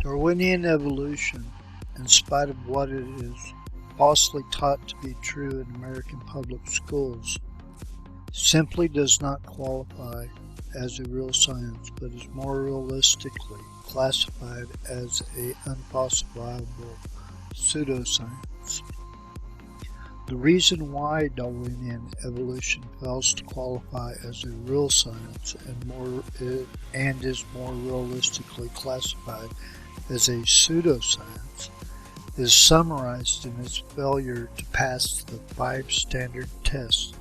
Darwinian evolution, in spite of what it is falsely taught to be true in American public schools, simply does not qualify as a real science, but is more realistically classified as an unfalsifiable pseudoscience. The reason why Darwinian evolution fails to qualify as a real science and is more realistically classified as a pseudoscience is summarized in its failure to pass the 5 standard tests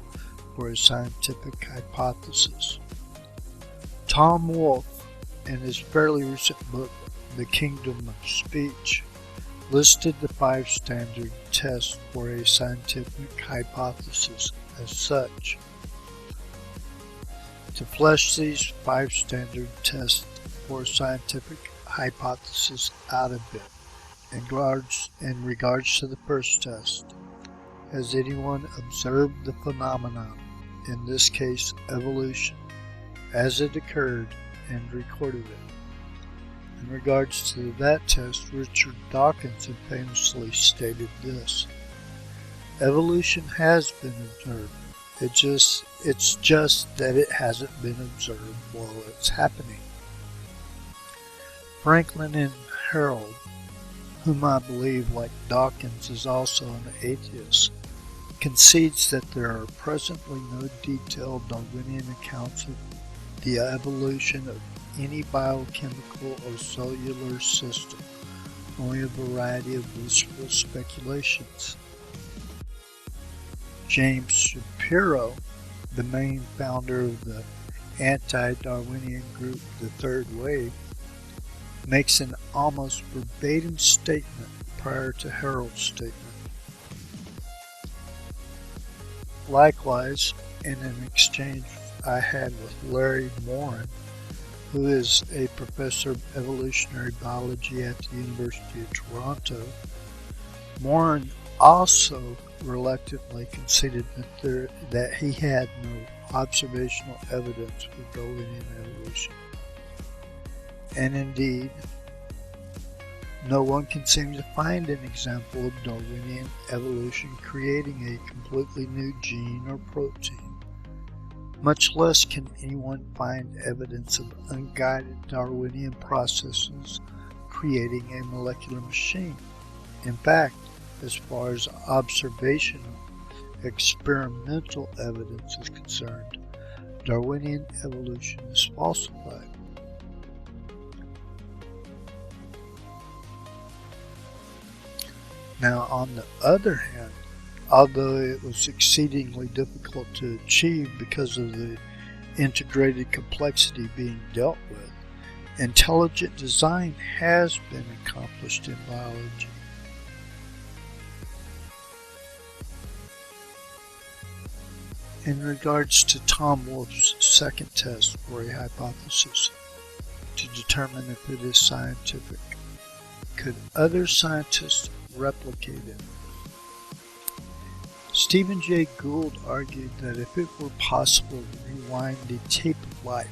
for a scientific hypothesis. Tom Wolfe, in his fairly recent book, The Kingdom of Speech, listed the 5 standard tests for a scientific hypothesis as such. To flesh these 5 standard tests for a scientific hypothesis out a bit, in regards to the first test, has anyone observed the phenomenon, in this case evolution, as it occurred and recorded it? In regards to that test, Richard Dawkins had famously stated this: evolution has been observed. It's just that it hasn't been observed while it's happening. Franklin and Harold, whom I believe, like Dawkins, is also an atheist, concedes that there are presently no detailed Darwinian accounts of the evolution of any biochemical or cellular system, only a variety of blissful speculations. James Shapiro, the main founder of the anti-Darwinian group The Third Wave, makes an almost verbatim statement prior to Harold's statement. Likewise, in an exchange I had with Larry Morin, who is a professor of evolutionary biology at the University of Toronto, Morin also reluctantly conceded that he had no observational evidence for Darwinian evolution. And indeed, no one can seem to find an example of Darwinian evolution creating a completely new gene or protein. Much less can anyone find evidence of unguided Darwinian processes creating a molecular machine. In fact, as far as observational, experimental evidence is concerned, Darwinian evolution is falsified. Now, on the other hand, although it was exceedingly difficult to achieve because of the integrated complexity being dealt with, intelligent design has been accomplished in biology. In regards to Tom Wolfe's second test for a hypothesis to determine if it is scientific, could other scientists replicate it? Stephen Jay Gould argued that if it were possible to rewind the tape of life,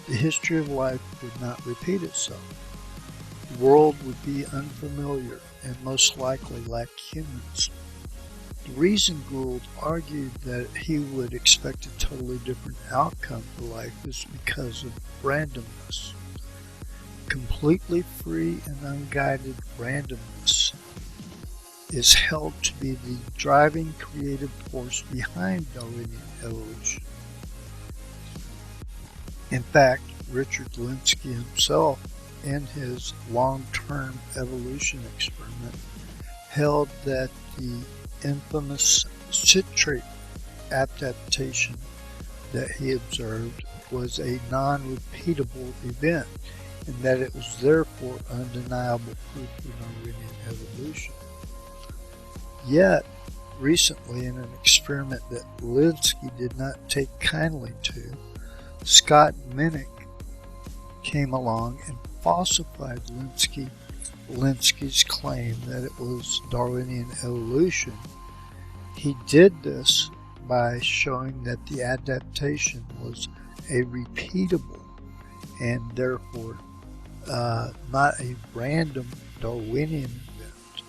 the history of life would not repeat itself. The world would be unfamiliar and most likely lack humans. The reason Gould argued that he would expect a totally different outcome for life is because of randomness. Completely free and unguided randomness is held to be the driving creative force behind Darwinian evolution. In fact, Richard Linsky himself, in his long-term evolution experiment, held that the infamous citrate adaptation that he observed was a non-repeatable event, and that it was therefore undeniable proof of Darwinian evolution. Yet, recently in an experiment that Linsky did not take kindly to, Scott Minnick came along and falsified Linsky's claim that it was Darwinian evolution. He did this by showing that the adaptation was a repeatable and therefore not a random Darwinian event.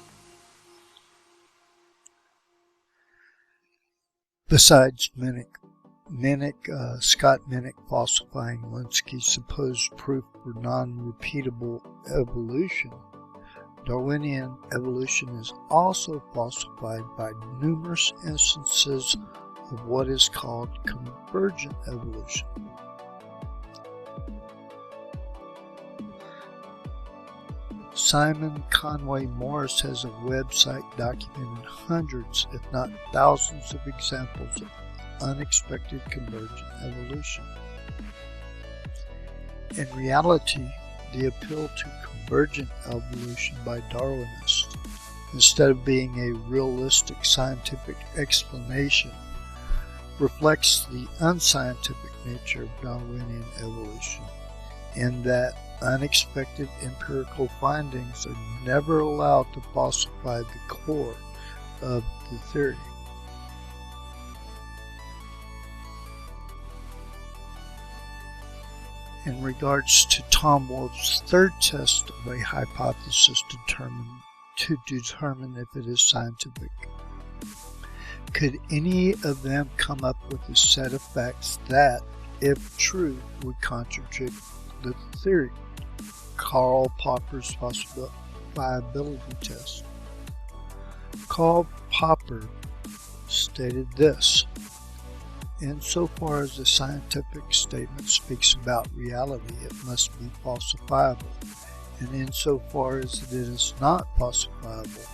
Besides Scott Minnick falsifying Linsky's supposed proof for non-repeatable evolution, Darwinian evolution is also falsified by numerous instances of what is called convergent evolution. Simon Conway Morris has a website documenting hundreds, if not thousands, of examples of unexpected convergent evolution. In reality, the appeal to convergent evolution by Darwinists, instead of being a realistic scientific explanation, reflects the unscientific nature of Darwinian evolution, in that unexpected empirical findings are never allowed to falsify the core of the theory. In regards to Tom Wolfe's third test of a hypothesis to determine if it is scientific, could any of them come up with a set of facts that, if true, would contradict the theory? Karl Popper's falsifiability test. Karl Popper stated this: insofar as a scientific statement speaks about reality, it must be falsifiable, and insofar as it is not falsifiable,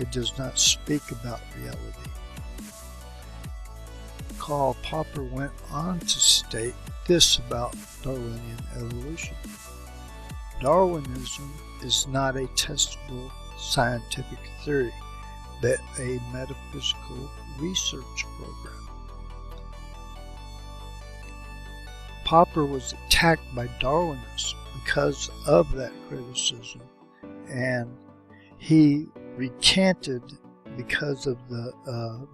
it does not speak about reality. Karl Popper went on to state this about Darwinian evolution: Darwinism is not a testable scientific theory, but a metaphysical research program. Popper was attacked by Darwinists because of that criticism, and he recanted because of the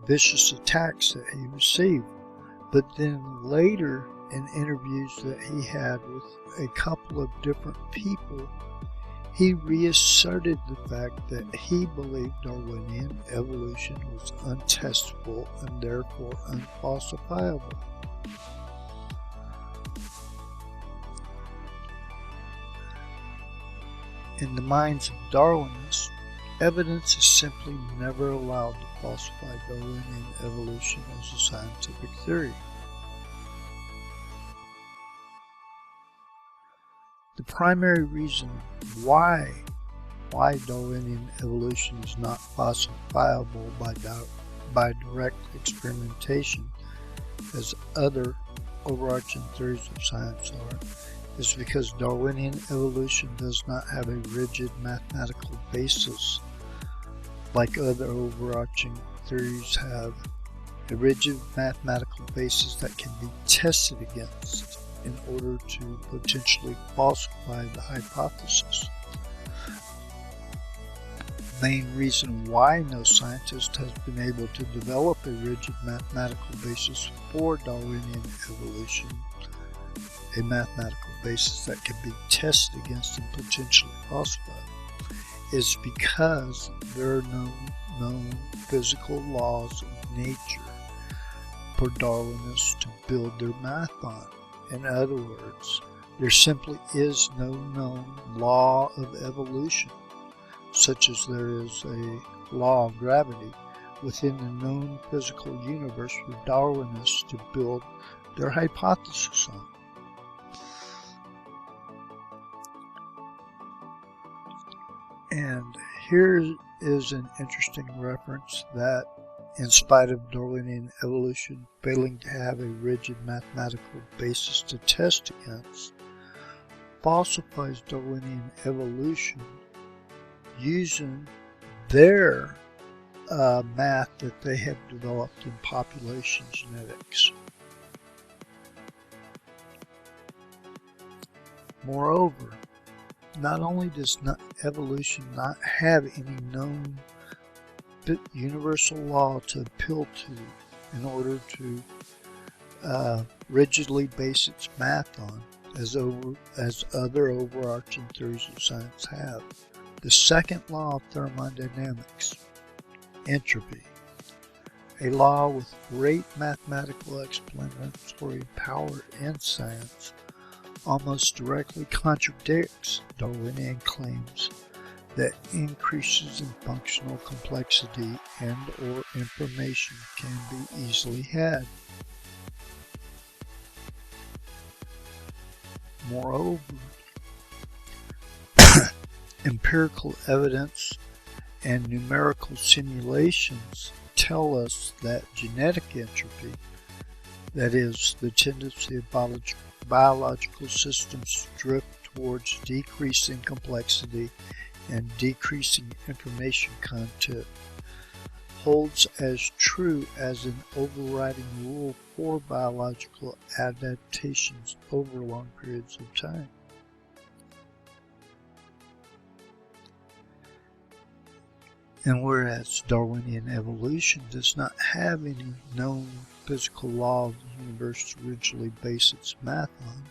vicious attacks that he received. But then later, in interviews that he had with a couple of different people, he reasserted the fact that he believed Darwinian evolution was untestable and therefore unfalsifiable. In the minds of Darwinists, evidence is simply never allowed to falsify Darwinian evolution as a scientific theory. The primary reason why Darwinian evolution is not falsifiable by direct experimentation, as other overarching theories of science are, is because Darwinian evolution does not have a rigid mathematical basis like other overarching theories have, a rigid mathematical basis that can be tested against in order to potentially falsify the hypothesis. The main reason why no scientist has been able to develop a rigid mathematical basis for Darwinian evolution, a mathematical basis that can be tested against and potentially falsified, is because there are no known physical laws of nature for Darwinists to build their math on. In other words, there simply is no known law of evolution, such as there is a law of gravity within the known physical universe for Darwinists to build their hypothesis on. And here is an interesting reference that, in spite of Darwinian evolution failing to have a rigid mathematical basis to test against, falsifies Darwinian evolution using their math that they have developed in population genetics. Moreover, not only does evolution not have any known universal law to appeal to in order to rigidly base its math on, as other overarching theories of science have. The second law of thermodynamics, entropy, a law with great mathematical explanatory power in science, almost directly contradicts Darwinian claims that increases in functional complexity and or information can be easily had. Moreover, empirical evidence and numerical simulations tell us that genetic entropy, that is, the tendency of biological systems to drift towards decreasing complexity and decreasing information content, holds as true as an overriding rule for biological adaptations over long periods of time. And whereas Darwinian evolution does not have any known physical law of the universe to originally base its math on,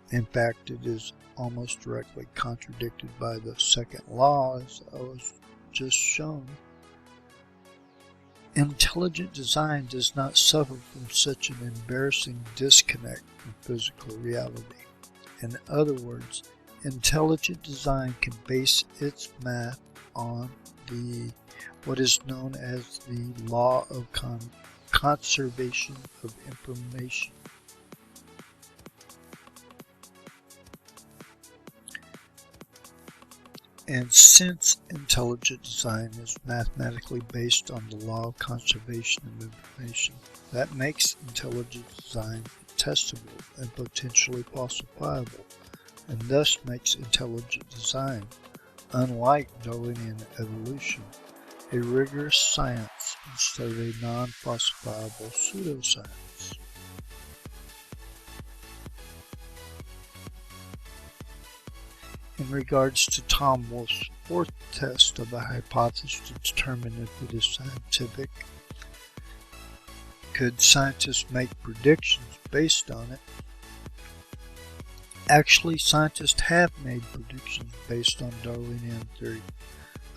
in fact it is almost directly contradicted by the second law, as I was just shown, intelligent design does not suffer from such an embarrassing disconnect from physical reality. In other words, intelligent design can base its math on what is known as the law of conservation of information. And since intelligent design is mathematically based on the law of conservation of information, that makes intelligent design testable and potentially falsifiable, and thus makes intelligent design, unlike Darwinian evolution, a rigorous science instead of a non-falsifiable pseudoscience. In regards to Tom Wolfe's fourth test of a hypothesis to determine if it is scientific, could scientists make predictions based on it? Actually, scientists have made predictions based on Darwinian theory.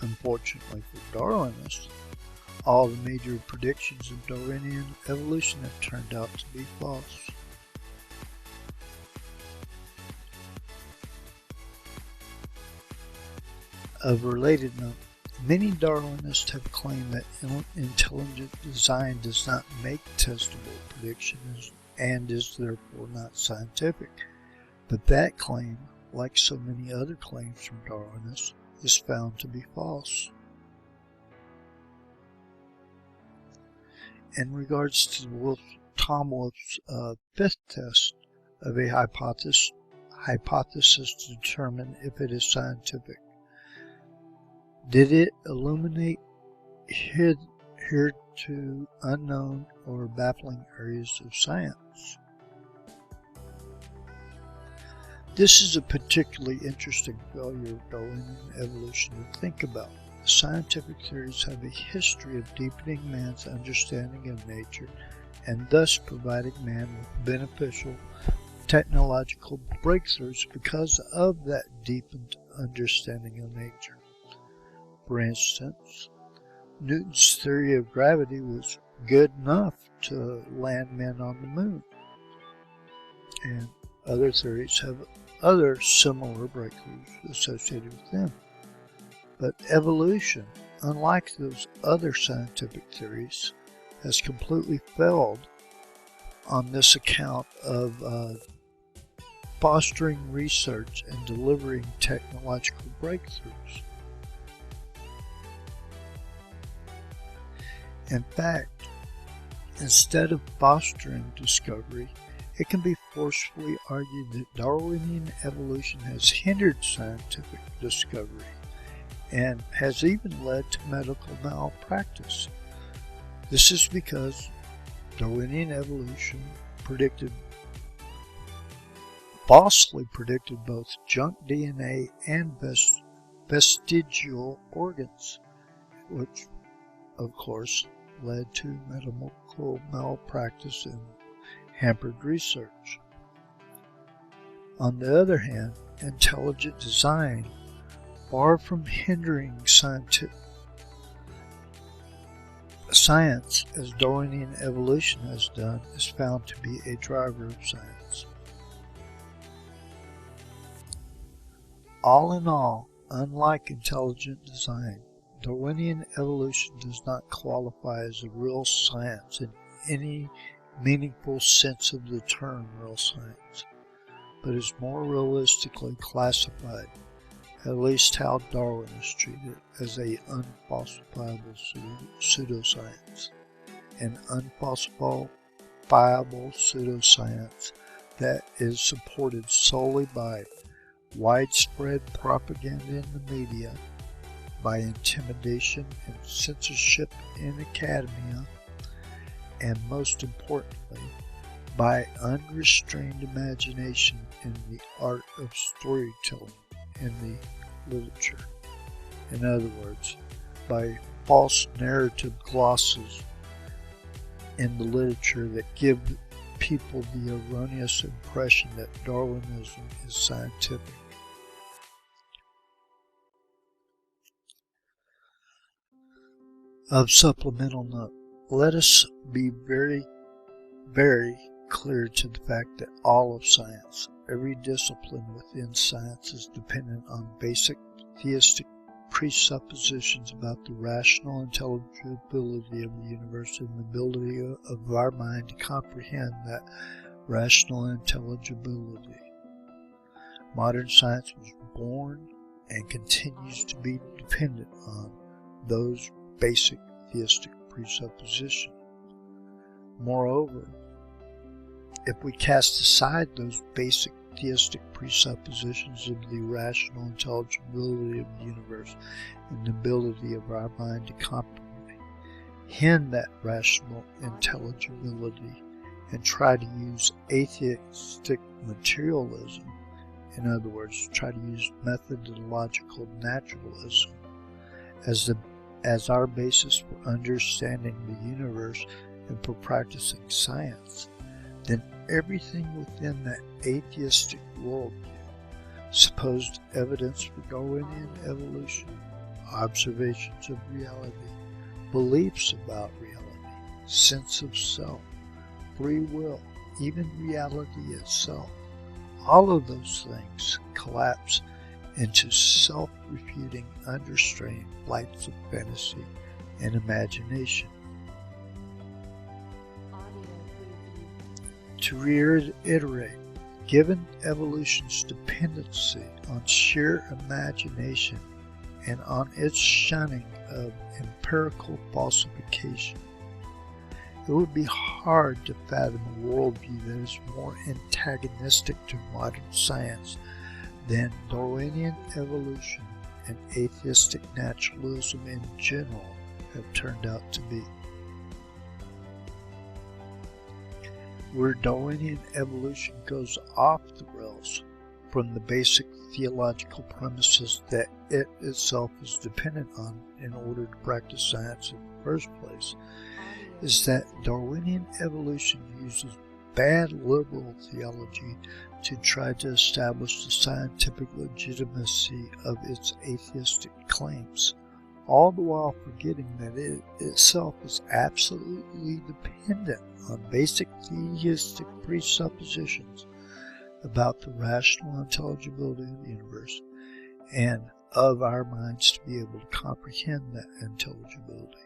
Unfortunately for Darwinists, all the major predictions of Darwinian evolution have turned out to be false. Of related note, many Darwinists have claimed that intelligent design does not make testable predictions and is therefore not scientific. But that claim, like so many other claims from Darwinists, is found to be false. In regards to Tom Wolfe's fifth test of a hypothesis to determine if it is scientific, did it illuminate hitherto unknown or baffling areas of science? This is a particularly interesting failure of Darwinian evolution to think about. The scientific theories have a history of deepening man's understanding of nature and thus providing man with beneficial technological breakthroughs because of that deepened understanding of nature. For instance, Newton's theory of gravity was good enough to land men on the moon, and other theories have other similar breakthroughs associated with them. But evolution, unlike those other scientific theories, has completely failed on this account of fostering research and delivering technological breakthroughs. In fact, instead of fostering discovery, it can be forcefully argued that Darwinian evolution has hindered scientific discovery and has even led to medical malpractice. This is because Darwinian evolution falsely predicted both junk DNA and vestigial organs, which of course led to medical malpractice and hampered research. On the other hand, intelligent design, far from hindering science, as Darwinian evolution has done, is found to be a driver of science. All in all, unlike intelligent design, Darwinian evolution does not qualify as a real science in any meaningful sense of the term real science, but is more realistically classified, at least how Darwinists treat it, as an unfalsifiable pseudoscience. An unfalsifiable pseudoscience that is supported solely by widespread propaganda in the media, by intimidation and censorship in academia, and most importantly, by unrestrained imagination in the art of storytelling in the literature. In other words, by false narrative glosses in the literature that give people the erroneous impression that Darwinism is scientific. Of supplemental note, let us be very, very clear to the fact that all of science, every discipline within science, is dependent on basic theistic presuppositions about the rational intelligibility of the universe and the ability of our mind to comprehend that rational intelligibility. Modern science was born and continues to be dependent on those basic theistic presuppositions. Moreover, if we cast aside those basic theistic presuppositions of the rational intelligibility of the universe and the ability of our mind to comprehend that rational intelligibility and try to use atheistic materialism, in other words, try to use methodological naturalism as our basis for understanding the universe and for practicing science, then everything within that atheistic worldview, supposed evidence for Darwinian evolution, observations of reality, beliefs about reality, sense of self, free will, even reality itself, all of those things collapse into self-refuting, unrestrained flights of fantasy and imagination. To reiterate, given evolution's dependency on sheer imagination and on its shunning of empirical falsification, it would be hard to fathom a worldview that is more antagonistic to modern science than Darwinian evolution and atheistic naturalism in general have turned out to be. Where Darwinian evolution goes off the rails from the basic theological premises that it itself is dependent on in order to practice science in the first place, is that Darwinian evolution uses bad liberal theology to try to establish the scientific legitimacy of its atheistic claims, all the while forgetting that it itself is absolutely dependent on basic theistic presuppositions about the rational intelligibility of the universe and of our minds to be able to comprehend that intelligibility.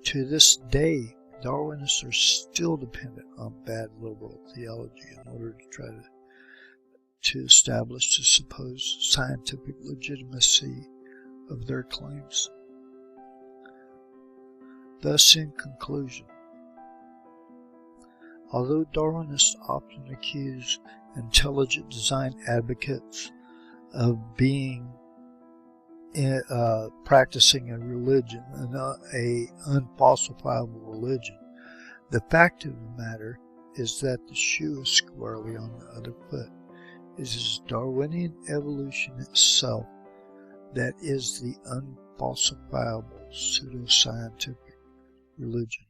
To this day, Darwinists are still dependent on bad liberal theology in order to try to establish the supposed scientific legitimacy of their claims. Thus, in conclusion, although Darwinists often accuse intelligent design advocates of being practicing a religion, a unfalsifiable religion, the fact of the matter is that the shoe is squarely on the other foot. It is Darwinian evolution itself that is the unfalsifiable pseudoscientific religion.